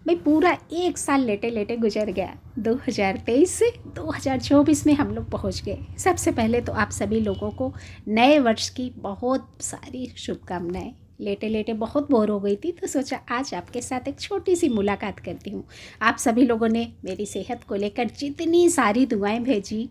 भाई पूरा एक साल लेटे लेटे गुजर गया। 2023 से 2024 में हम लोग पहुंच गए। सबसे पहले तो आप सभी लोगों को नए वर्ष की बहुत सारी शुभकामनाएं। लेटे लेटे बहुत बोर हो गई थी तो सोचा आज आपके साथ एक छोटी सी मुलाकात करती हूँ। आप सभी लोगों ने मेरी सेहत को लेकर जितनी सारी दुआएं भेजी,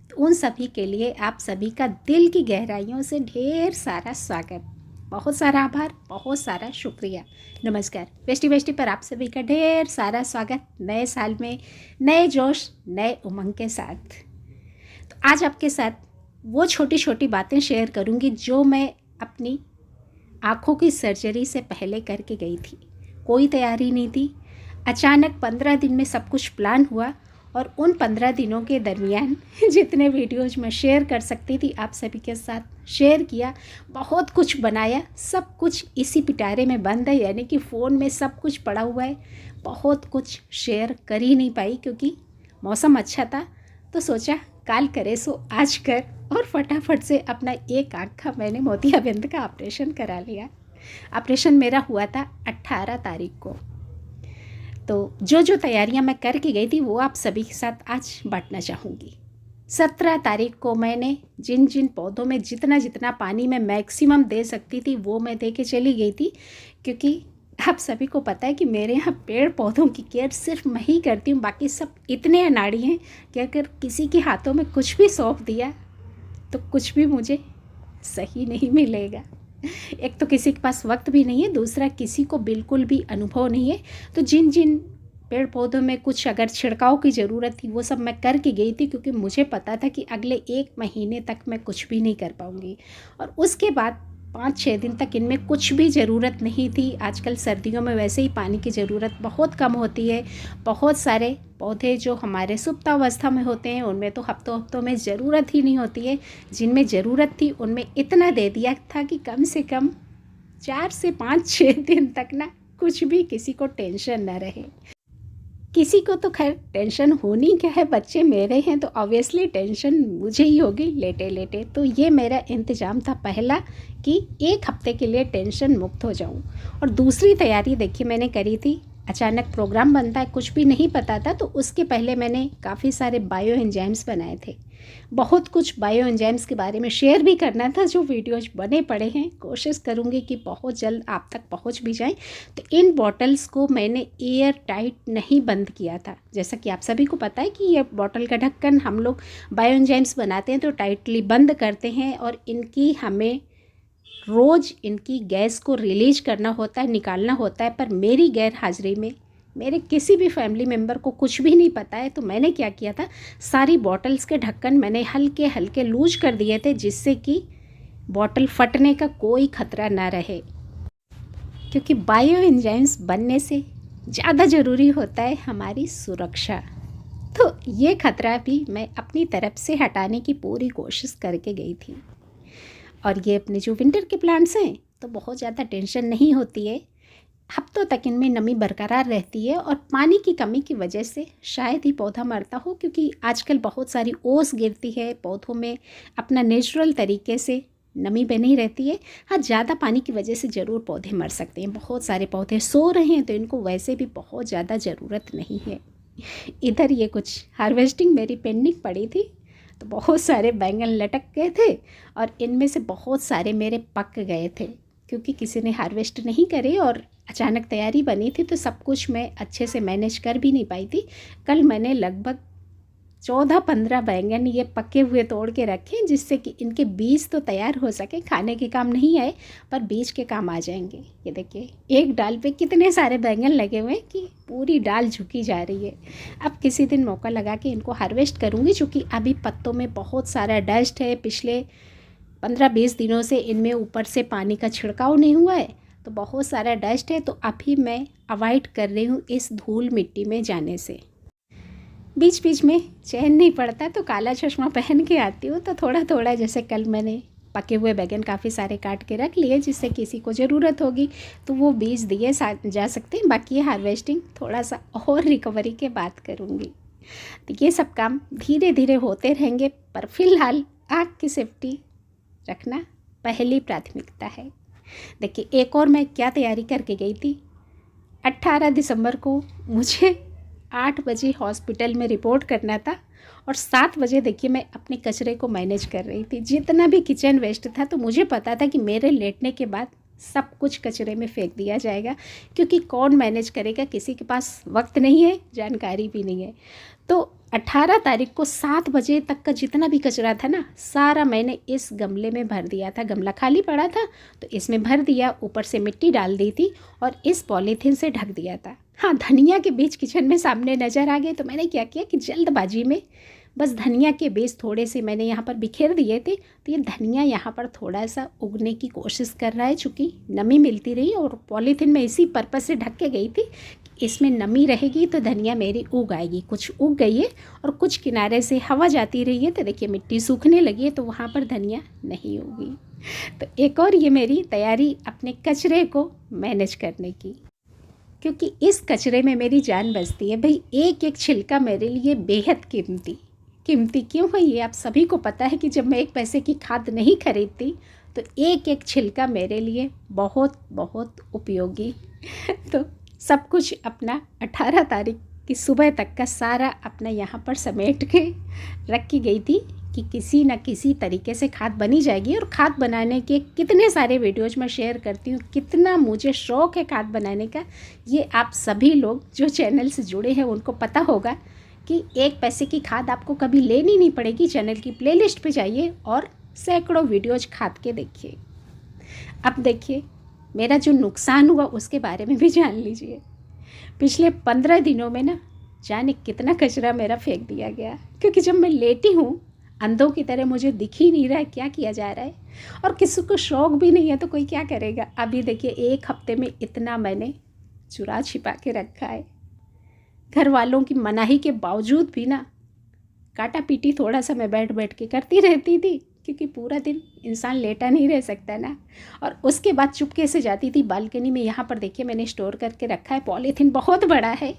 तो उन सभी के लिए आप सभी का दिल की गहराइयों से ढेर सारा स्वागत, बहुत सारा आभार, बहुत सारा शुक्रिया। नमस्कार। बेस्टी बेस्टी पर आप सभी का ढेर सारा स्वागत नए साल में, नए जोश, नए उमंग के साथ। तो आज आपके साथ वो छोटी छोटी बातें शेयर करूंगी जो मैं अपनी आँखों की सर्जरी से पहले करके गई थी। कोई तैयारी नहीं थी, अचानक 15 दिन में सब कुछ प्लान हुआ और उन 15 दिनों के दरमियान जितने वीडियोज मैं शेयर कर सकती थी आप सभी के साथ शेयर किया। बहुत कुछ बनाया, सब कुछ इसी पिटारे में बंद है, यानी कि फ़ोन में सब कुछ पड़ा हुआ है। बहुत कुछ शेयर कर ही नहीं पाई क्योंकि मौसम अच्छा था, तो सोचा काल करे सो आज कर, और फटाफट से अपना एक आँख का मैंने मोतियाबिंद का ऑपरेशन करा लिया। ऑपरेशन मेरा हुआ था 18 तारीख को। तो जो तैयारियां मैं करके गई थी वो आप सभी के साथ आज बांटना चाहूँगी। 17 तारीख को मैंने जिन जिन पौधों में जितना जितना पानी मैं मैक्सिमम दे सकती थी वो मैं दे के चली गई थी, क्योंकि आप सभी को पता है कि मेरे यहाँ पेड़ पौधों की केयर सिर्फ मैं ही करती हूँ। बाकी सब इतने अनाड़ी हैं कि अगर किसी के हाथों में कुछ भी सौंप दिया तो कुछ भी मुझे सही नहीं मिलेगा। एक तो किसी के पास वक्त भी नहीं है, दूसरा किसी को बिल्कुल भी अनुभव नहीं है। तो जिन जिन पेड़ पौधों में कुछ अगर छिड़काव की ज़रूरत थी वो सब मैं करके गई थी, क्योंकि मुझे पता था कि अगले 1 महीने तक मैं कुछ भी नहीं कर पाऊँगी। और उसके बाद 5-6 दिन तक इनमें कुछ भी ज़रूरत नहीं थी। आजकल सर्दियों में वैसे ही पानी की ज़रूरत बहुत कम होती है। बहुत सारे पौधे जो हमारे सुप्तावस्था में होते हैं उनमें तो हफ्तों हफ्तों में ज़रूरत ही नहीं होती है। जिनमें ज़रूरत थी उनमें इतना दे दिया था कि कम से कम 4 से 5-6 दिन तक ना कुछ भी किसी को टेंशन न रहे। किसी को तो खैर टेंशन होनी क्या है, बच्चे मेरे हैं तो ऑब्वियसली टेंशन मुझे ही होगी लेटे लेटे। तो ये मेरा इंतज़ाम था पहला कि 1 हफ्ते के लिए टेंशन मुक्त हो जाऊं। और दूसरी तैयारी देखिए मैंने करी थी, अचानक प्रोग्राम बनता है, कुछ भी नहीं पता था, तो उसके पहले मैंने काफ़ी सारे बायो एंजाइम्स बनाए थे। बहुत कुछ बायो एंजाइम्स के बारे में शेयर भी करना था, जो वीडियोज बने पड़े हैं कोशिश करूँगी कि बहुत जल्द आप तक पहुँच भी जाएं। तो इन बॉटल्स को मैंने एयर टाइट नहीं बंद किया था। जैसा कि आप सभी को पता है कि ये बॉटल का ढक्कन हम लोग बायो एंजाइम्स बनाते हैं तो टाइटली बंद करते हैं, और इनकी हमें रोज़ इनकी गैस को रिलीज करना होता है, निकालना होता है। पर मेरी गैर हाजिरी में मेरे किसी भी फैमिली मेम्बर को कुछ भी नहीं पता है, तो मैंने क्या किया था, सारी बॉटल्स के ढक्कन मैंने हल्के हल्के लूज कर दिए थे, जिससे कि बॉटल फटने का कोई खतरा ना रहे। क्योंकि बायो एंजाइम्स बनने से ज़्यादा ज़रूरी होता है हमारी सुरक्षा। तो ये खतरा भी मैं अपनी तरफ से हटाने की पूरी कोशिश करके गई थी। और ये अपने जो विंटर के प्लांट्स हैं तो बहुत ज़्यादा टेंशन नहीं होती है, हफ्तों तक इनमें नमी बरकरार रहती है। और पानी की कमी की वजह से शायद ही पौधा मरता हो, क्योंकि आजकल बहुत सारी ओस गिरती है पौधों में, अपना नेचुरल तरीके से नमी बनी रहती है। हाँ, ज़्यादा पानी की वजह से ज़रूर पौधे मर सकते हैं। बहुत सारे पौधे सो रहे हैं तो इनको वैसे भी बहुत ज़्यादा ज़रूरत नहीं है। इधर ये कुछ हार्वेस्टिंग मेरी पेंडिंग पड़ी थी, तो बहुत सारे बैंगन लटक गए थे और इनमें से बहुत सारे मेरे पक गए थे, क्योंकि किसी ने हार्वेस्ट नहीं करे और अचानक तैयारी बनी थी, तो सब कुछ मैं अच्छे से मैनेज कर भी नहीं पाई थी। कल मैंने लगभग 14-15 बैंगन ये पके हुए तोड़ के रखे, जिससे कि इनके बीज तो तैयार हो सके, खाने के काम नहीं आए पर बीज के काम आ जाएंगे। ये देखिए एक डाल पे कितने सारे बैंगन लगे हुए हैं कि पूरी डाल झुकी जा रही है। अब किसी दिन मौका लगा के इनको हार्वेस्ट करूँगी, क्योंकि अभी पत्तों में बहुत सारा डस्ट है। पिछले 15-20 दिनों से इनमें ऊपर से पानी का छिड़काव नहीं हुआ है, तो बहुत सारा डस्ट है। तो अभी मैं अवॉइड कर रही हूँ इस धूल मिट्टी में जाने से। बीच बीच में चैन नहीं पड़ता तो काला चश्मा पहन के आती हूँ, तो थोड़ा थोड़ा, जैसे कल मैंने पके हुए बैगन काफ़ी सारे काट के रख लिए, जिससे किसी को ज़रूरत होगी तो वो बीज दिए जा सकते हैं। बाकी ये हार्वेस्टिंग थोड़ा सा और रिकवरी के बाद करूँगी। तो ये सब काम धीरे धीरे होते रहेंगे, पर फिलहाल आँख की सेफ्टी रखना पहली प्राथमिकता है। देखिए एक और मैं क्या तैयारी करके गई थी, 18 दिसंबर को मुझे 8 बजे हॉस्पिटल में रिपोर्ट करना था और 7 बजे देखिए मैं अपने कचरे को मैनेज कर रही थी। जितना भी किचन वेस्ट था तो मुझे पता था कि मेरे लेटने के बाद सब कुछ कचरे में फेंक दिया जाएगा, क्योंकि कौन मैनेज करेगा, किसी के पास वक्त नहीं है, जानकारी भी नहीं है। तो 18 तारीख को 7 बजे तक का जितना भी कचरा था ना, सारा मैंने इस गमले में भर दिया था। गमला खाली पड़ा था तो इसमें भर दिया, ऊपर से मिट्टी डाल दी थी और इस पॉलीथीन से ढक दिया था। हाँ, धनिया के बीज किचन में सामने नज़र आ गए तो मैंने क्या किया कि जल्दबाजी में बस धनिया के बीज थोड़े से मैंने यहाँ पर बिखेर दिए थे। तो ये धनिया यहाँ पर थोड़ा सा उगने की कोशिश कर रहा है, चूँकि नमी मिलती रही और पॉलीथीन में इसी पर्पज़ से ढक के गई थी, इसमें नमी रहेगी तो धनिया मेरी उग आएगी। कुछ उग गई है और कुछ किनारे से हवा जाती रही है तो देखिए मिट्टी सूखने लगी है, तो वहाँ पर धनिया नहीं उगी। तो एक और ये मेरी तैयारी अपने कचरे को मैनेज करने की, क्योंकि इस कचरे में मेरी जान बसती है। भाई एक एक छिलका मेरे लिए बेहद कीमती क्यों है ये आप सभी को पता है कि जब मैं 1 पैसे की खाद नहीं खरीदती तो एक एक छिलका मेरे लिए बहुत बहुत उपयोगी। तो सब कुछ अपना 18 तारीख की सुबह तक का सारा अपना यहाँ पर समेट के रखी गई थी कि किसी न किसी तरीके से खाद बनी जाएगी। और खाद बनाने के कितने सारे वीडियोज मैं शेयर करती हूँ, कितना मुझे शौक़ है खाद बनाने का, ये आप सभी लोग जो चैनल से जुड़े हैं उनको पता होगा कि 1 पैसे की खाद आपको कभी लेनी नहीं पड़ेगी। चैनल की प्लेलिस्ट पे जाइए और सैकड़ों वीडियोज खाद के देखिए। अब देखिए मेरा जो नुकसान हुआ उसके बारे में भी जान लीजिए। पिछले 15 दिनों में ना जाने कितना कचरा मेरा फेंक दिया गया, क्योंकि जब मैं लेटी हूँ अंधों की तरह मुझे दिख ही नहीं रहा है क्या किया जा रहा है, और किसी को शौक़ भी नहीं है तो कोई क्या करेगा। अभी देखिए 1 हफ्ते में इतना मैंने चुरा छिपा के रखा है। घर वालों की मनाही के बावजूद भी ना काटा पीटी थोड़ा सा मैं बैठ के करती रहती थी, क्योंकि पूरा दिन इंसान लेटा नहीं रह सकता ना। और उसके बाद चुपके से जाती थी बालकनी में। यहाँ पर देखिए मैंने स्टोर करके रखा है, पॉलीथीन बहुत बड़ा है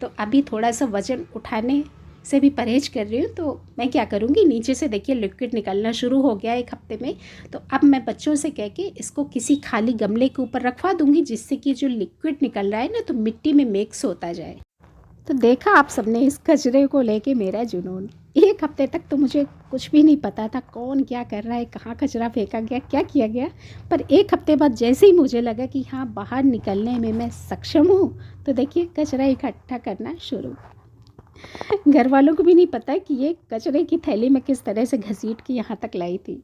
तो अभी थोड़ा सा वज़न उठाने से भी परहेज कर रही हूँ। तो मैं क्या करूँगी, नीचे से देखिए लिक्विड निकलना शुरू हो गया 1 हफ्ते में, तो अब मैं बच्चों से कह के इसको किसी खाली गमले के ऊपर रखवा दूँगी, जिससे कि जो लिक्विड निकल रहा है ना तो मिट्टी में मिक्स होता जाए। तो देखा आप सबने इस कचरे को लेके मेरा जुनून। 1 हफ्ते तक तो मुझे कुछ भी नहीं पता था कौन क्या कर रहा है, कहाँ कचरा फेंका गया, क्या किया गया। पर 1 हफ्ते बाद जैसे ही मुझे लगा कि हाँ बाहर निकलने में मैं सक्षम हूँ, तो देखिए कचरा इकट्ठा करना शुरू। घर वालों को भी नहीं पता कि ये कचरे की थैली में किस तरह से घसीट के यहाँ तक लाई थी।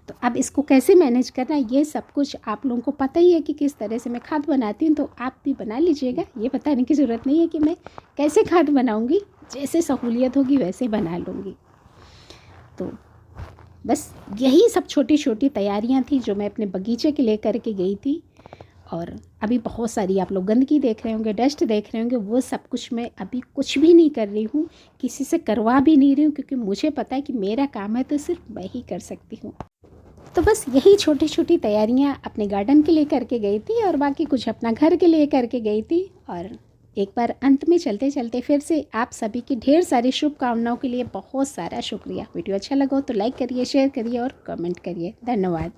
तो अब इसको कैसे मैनेज करना है ये सब कुछ आप लोगों को पता ही है कि किस तरह से मैं खाद बनाती हूँ, तो आप भी बना लीजिएगा। ये बताने की ज़रूरत नहीं है कि मैं कैसे खाद बनाऊँगी, जैसे सहूलियत होगी वैसे बना लूँगी। तो बस यही सब छोटी छोटी तैयारियाँ थी जो मैं अपने बगीचे के लिए करके गई थी। और अभी बहुत सारी आप लोग गंदगी देख रहे होंगे, डस्ट देख रहे होंगे, वो सब कुछ मैं अभी कुछ भी नहीं कर रही हूँ, किसी से करवा भी नहीं रही हूँ, क्योंकि मुझे पता है कि मेरा काम है तो सिर्फ मैं ही कर सकती हूँ। तो बस यही छोटी छोटी तैयारियाँ अपने गार्डन के लिए करके गई थी और बाकी कुछ अपना घर के लिए करके गई थी। और एक बार अंत में चलते चलते फिर से आप सभी की ढेर सारी शुभकामनाओं के लिए बहुत सारा शुक्रिया। वीडियो अच्छा लगा तो लाइक करिए, शेयर करिए और कमेंट करिए। धन्यवाद।